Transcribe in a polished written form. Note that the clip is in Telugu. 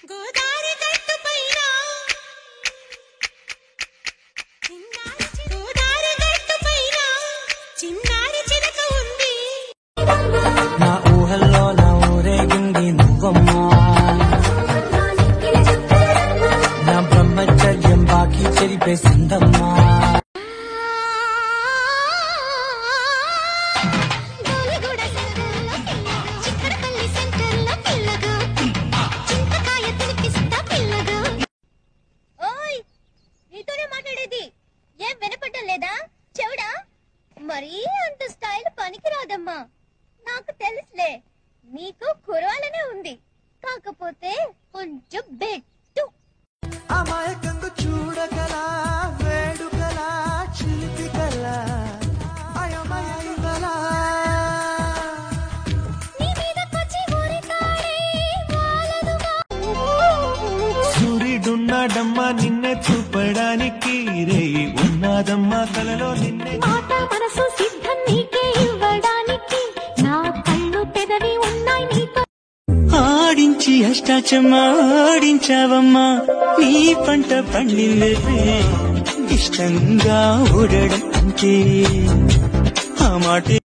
గోదారి గట్టు పైన చిన్నారి చిలక ఉంది. నా ఊహల్లో నా ఊరేగింది నువ్వమ్మా, నా బ్రహ్మచర్యం బాకీ చెరిపేసిందమ్మా. నీతోనే మాట్లాడేది ఏం వినపడటం లేదా? చెవుడా? మరీ అంత స్టైల్ పనికిరాదమ్మా. నాకు తెలుసులే, నీకు కురవాలనే ఉంది, కాకపోతే కొంచెం బెట్టు. అమాయకంగా చూడగల వేడుకల చిలిపికల అయమయగల నీ మీదకొచ్చి ఊరికాడే వాలనుగా. సూర్యుడున్నాడమ్మా నిన్నే చూపడానికి, రేయి ఉన్నాదమ్మా కలలో నిన్నే. మాట మనసు సిద్ధం నీకే ఇవ్వడానికి, నా కళ్ళు పెదవి ఉన్నాయి నీతో. ఆడించి అష్టాచమ్మా ఆడించావమ్మా, నీ పంట పండిందే ఇష్టంగా ఊడడం అంటే ఆ మాట.